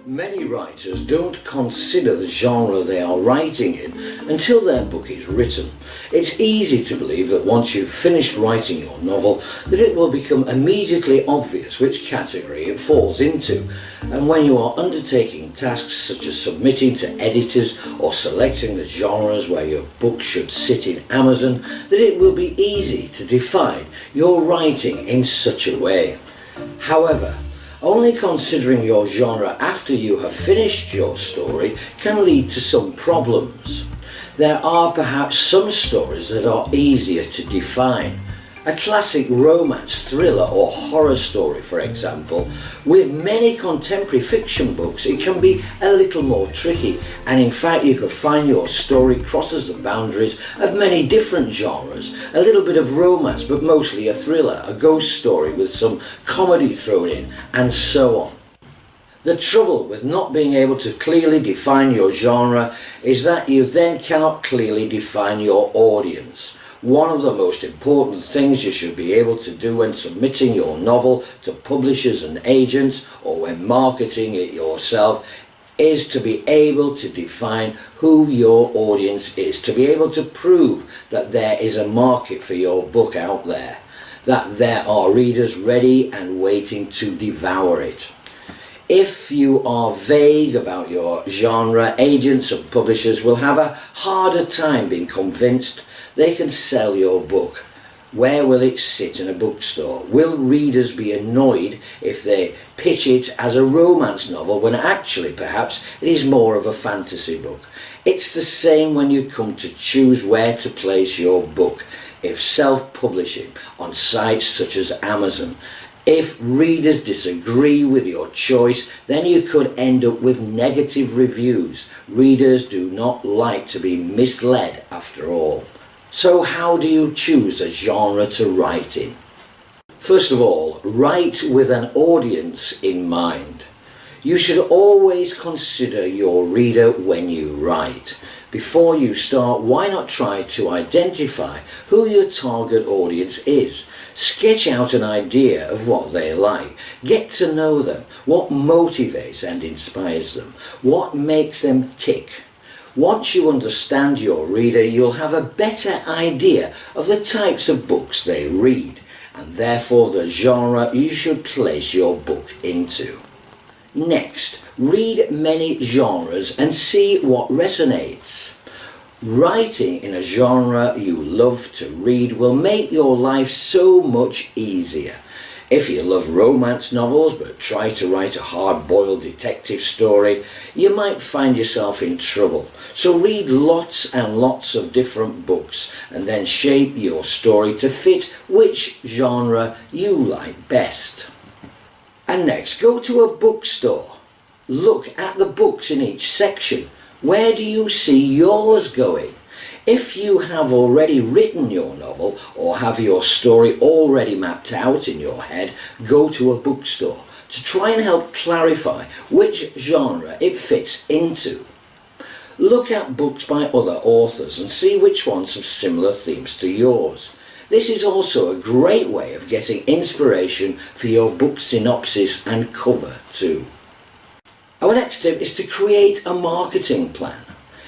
Many writers don't consider the genre they are writing in until their book is written. It's easy to believe that once you've finished writing your novel, that it will become immediately obvious which category it falls into. And when you are undertaking tasks such as submitting to editors or selecting the genres where your book should sit in Amazon, that it will be easy to define your writing in such a way. However, only considering your genre after you have finished your story can lead to some problems. There are perhaps some stories that are easier to define. A classic romance, thriller or horror story, for example. With many contemporary fiction books, it can be a little more tricky, and in fact you could find your story crosses the boundaries of many different genres. A little bit of romance, but mostly a thriller, a ghost story with some comedy thrown in, and so on. The trouble with not being able to clearly define your genre is that you then cannot clearly define your audience. One of the most important things you should be able to do when submitting your novel to publishers and agents, or when marketing it yourself, is to be able to define who your audience is, to be able to prove that there is a market for your book out there, that there are readers ready and waiting to devour it. If you are vague about your genre, agents and publishers will have a harder time being convinced they can sell your book. Where will it sit in a bookstore? Will readers be annoyed if they pitch it as a romance novel when actually perhaps it is more of a fantasy book? It's the same when you come to choose where to place your book. If self-publishing on sites such as Amazon, if readers disagree with your choice, then you could end up with negative reviews. Readers do not like to be misled after all. So how do you choose a genre to write in? First of all, write with an audience in mind. You should always consider your reader when you write. Before you start, why not try to identify who your target audience is? Sketch out an idea of what they like. Get to know them. What motivates and inspires them? What makes them tick? Once you understand your reader, you'll have a better idea of the types of books they read, and therefore the genre you should place your book into. Next, read many genres and see what resonates. Writing in a genre you love to read will make your life so much easier. If you love romance novels but try to write a hard-boiled detective story, you might find yourself in trouble. So read lots and lots of different books and then shape your story to fit which genre you like best. And next, go to a bookstore. Look at the books in each section. Where do you see yours going? If you have already written your novel or have your story already mapped out in your head, go to a bookstore to try and help clarify which genre it fits into. Look at books by other authors and see which ones have similar themes to yours. This is also a great way of getting inspiration for your book synopsis and cover too. Our next tip is to create a marketing plan.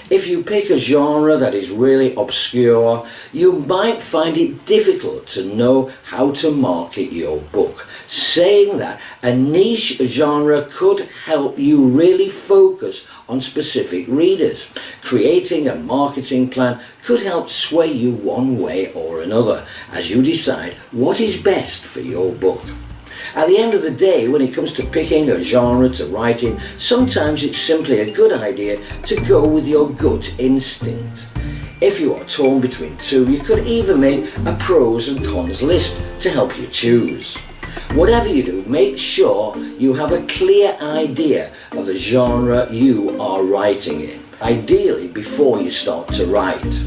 If you pick a genre that is really obscure, you might find it difficult to know how to market your book. Saying that, a niche genre could help you really focus on specific readers. Creating a marketing plan could help sway you one way or another as you decide what is best for your book. At the end of the day, when it comes to picking a genre to write in, sometimes it's simply a good idea to go with your gut instinct. If you are torn between two, you could even make a pros and cons list to help you choose. Whatever you do, make sure you have a clear idea of the genre you are writing in, ideally before you start to write.